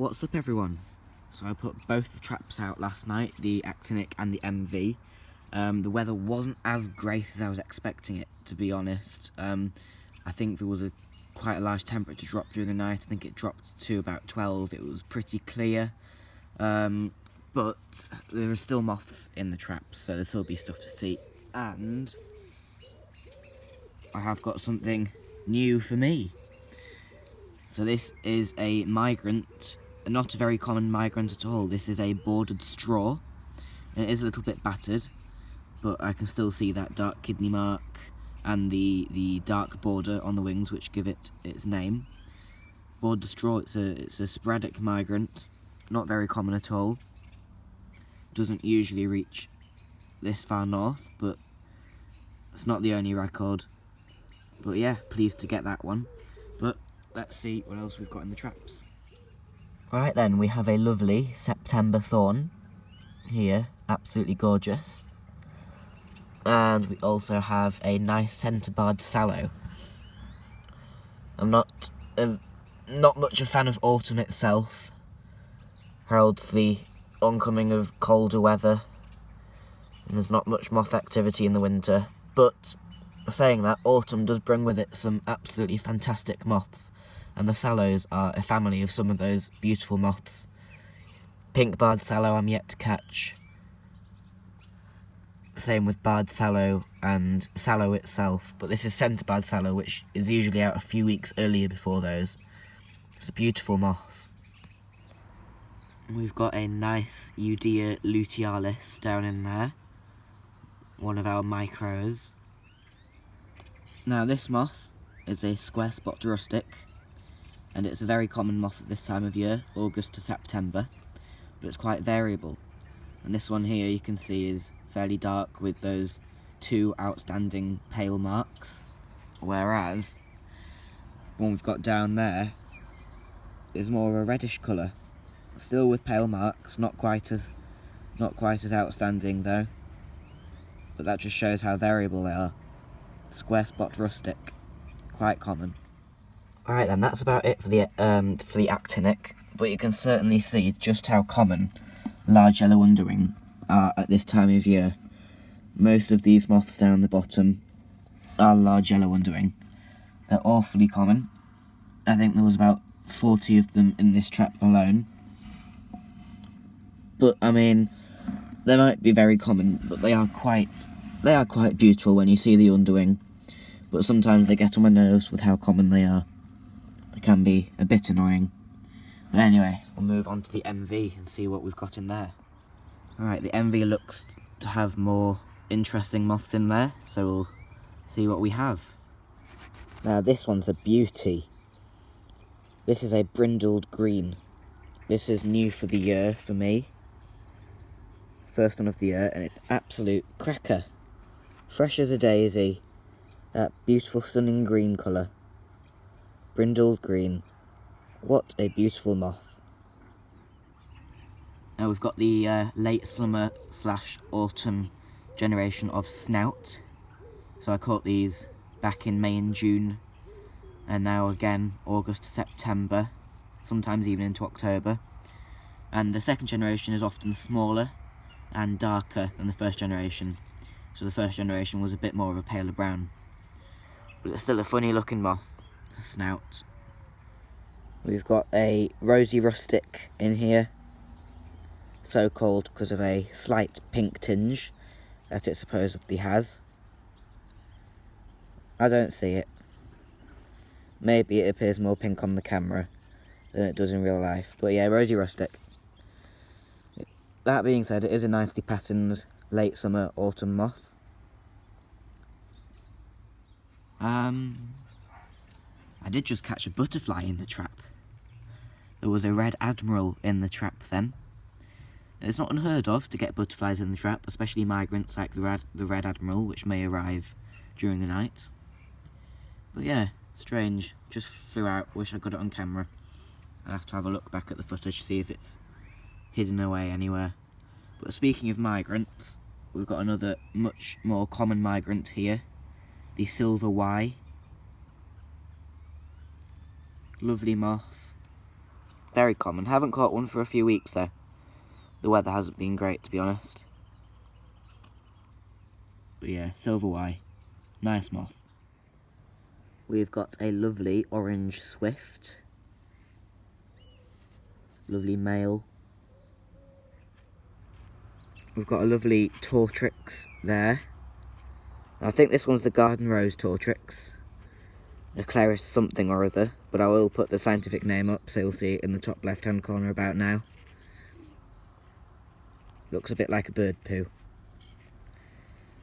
What's up everyone? So I put both the traps out last night, the Actinic and the MV. The weather wasn't as great as I was expecting it, to be honest. I think there was quite a large temperature drop during the night. I think it dropped to about 12. It was pretty clear. But there are still moths in the traps, so there'll still be stuff to see. And I have got something new for me. So this is a migrant, not a very common migrant at all. This is a bordered straw, and it is a little bit battered, but I can still see that dark kidney mark and the dark border on the wings which give it its name. Bordered straw, it's a sporadic migrant, not very common at all. Doesn't usually reach this far north, but it's not the only record. But yeah, pleased to get that one. But let's see what else we've got in the traps. Right then, we have a lovely September thorn here, absolutely gorgeous. And we also have a nice centre-barred sallow. I'm not much a fan of autumn itself. Heralds the oncoming of colder weather, and there's not much moth activity in the winter. But saying that, autumn does bring with it some absolutely fantastic moths, and the sallows are a family of some of those beautiful moths. Pink barred sallow I'm yet to catch. Same with barred sallow and sallow itself, but this is centre barred sallow, which is usually out a few weeks earlier before those. It's a beautiful moth. We've got a nice Udea lutealis down in there, one of our micros. Now this moth is a square spot rustic, and it's a very common moth at this time of year, August to September, but it's quite variable. And this one here you can see is fairly dark with those two outstanding pale marks, whereas the one we've got down there is more of a reddish colour, still with pale marks, not quite as outstanding though, but that just shows how variable they are. Square spot rustic, quite common. Alright then, that's about it for the Actinic, but you can certainly see just how common large yellow underwing are at this time of year. Most of these moths down the bottom are large yellow underwing. They're awfully common. I think there was about 40 of them in this trap alone. But I mean, they might be very common, but they are quite beautiful when you see the underwing. But sometimes they get on my nerves with how common they are. They can be a bit annoying. But anyway, we'll move on to the MV and see what we've got in there. Alright, the MV looks to have more interesting moths in there, so we'll see what we have. Now this one's a beauty. This is a brindled green. This is new for the year for me. First one of the year, and it's absolute cracker. Fresh as a daisy. That beautiful stunning green colour. Brindled green. What a beautiful moth. Now we've got the late summer / autumn generation of snout. So I caught these back in May and June, and now again August to September, sometimes even into October. And the second generation is often smaller and darker than the first generation. So the first generation was a bit more of a paler brown. But it's still a funny looking moth, the snout. We've got a rosy rustic in here, so called because of a slight pink tinge that it supposedly has. I don't see it. Maybe it appears more pink on the camera than it does in real life, but yeah, rosy rustic. That being said, it is a nicely patterned late summer autumn moth. I did just catch a butterfly in the trap. There was a red admiral in the trap then. It's not unheard of to get butterflies in the trap, especially migrants like the red admiral, which may arrive during the night. But yeah, strange. Just flew out. Wish I got it on camera. I'll have to have a look back at the footage to see if it's hidden away anywhere. But speaking of migrants, we've got another much more common migrant here, the silver Y. Lovely moth, Very common. Haven't caught one for a few weeks though. The weather hasn't been great, to be honest. But yeah, silver Y. Nice moth. We've got a lovely orange swift. Lovely male. We've got a lovely tortrix there. I think this one's the garden rose tortrix. Eclaris something or other, but I will put the scientific name up so you'll see it in the top left hand corner about now. Looks a bit like a bird poo.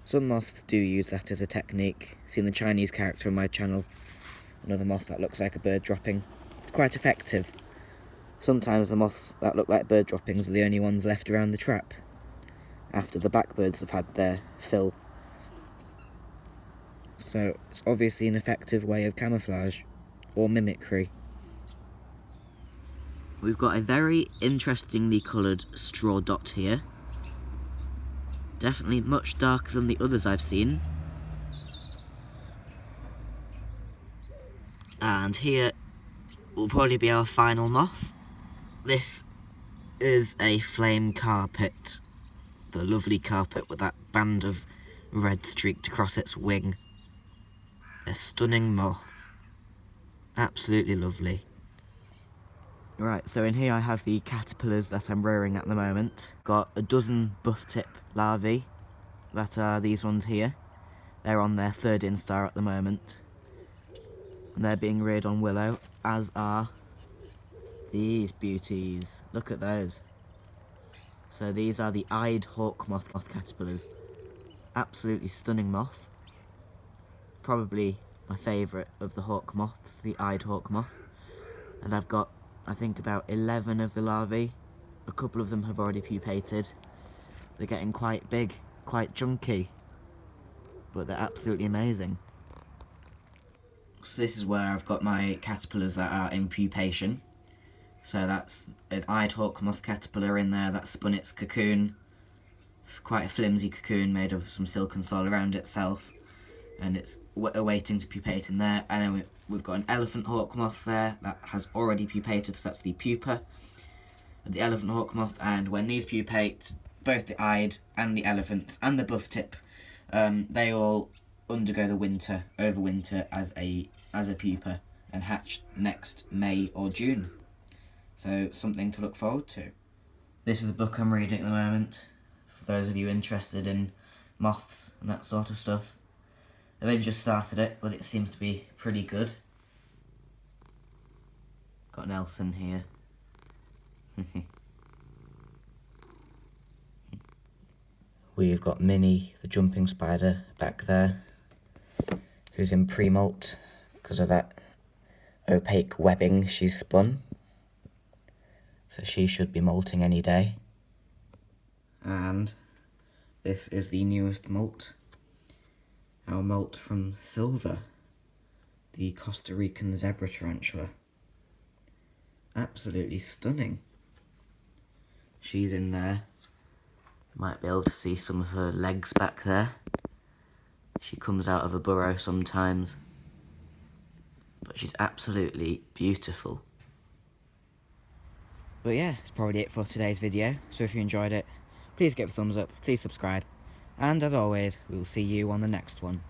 Some moths do use that as a technique. Seen the Chinese character on my channel, another moth that looks like a bird dropping. It's quite effective. Sometimes the moths that look like bird droppings are the only ones left around the trap, after the blackbirds have had their fill. So it's obviously an effective way of camouflage or mimicry. We've got a very interestingly coloured straw dot here. Definitely much darker than the others I've seen. And here will probably be our final moth. This is a flame carpet. The lovely carpet with that band of red streaked across its wing. A stunning moth. Absolutely lovely. Right, so in here I have the caterpillars that I'm rearing at the moment. Got a dozen buff tip larvae, that are these ones here. They're on their third instar at the moment. And they're being reared on willow, as are these beauties. Look at those. So these are the eyed hawk moth caterpillars. Absolutely stunning moth. Probably my favourite of the hawk moths, the eyed hawk moth. And I've got, I think, about 11 of the larvae. A couple of them have already pupated. They're getting quite big, quite chunky, but they're absolutely amazing. So this is where I've got my caterpillars that are in pupation. So that's an eyed hawk moth caterpillar in there that spun its cocoon. Quite a flimsy cocoon made of some silk and soil around itself. And it's awaiting to pupate in there. And then we've got an elephant hawk moth there that has already pupated, so that's the pupa of the elephant hawk moth. And when these pupate, both the eyed and the elephants and the buff tip, they all undergo the winter, overwinter as a pupa and hatch next May or June. So something to look forward to. This is the book I'm reading at the moment, for those of you interested in moths and that sort of stuff. I've only just started it, but it seems to be pretty good. Got Nelson here. We've got Minnie, the jumping spider, back there, who's in pre-molt because of that opaque webbing she's spun. So she should be molting any day. And this is the newest molt. Our molt from Silver, the Costa Rican zebra tarantula. Absolutely stunning. She's in there. Might be able to see some of her legs back there. She comes out of a burrow sometimes. But she's absolutely beautiful. But yeah, that's probably it for today's video. So if you enjoyed it, please give it a thumbs up, please subscribe. And as always, we will see you on the next one.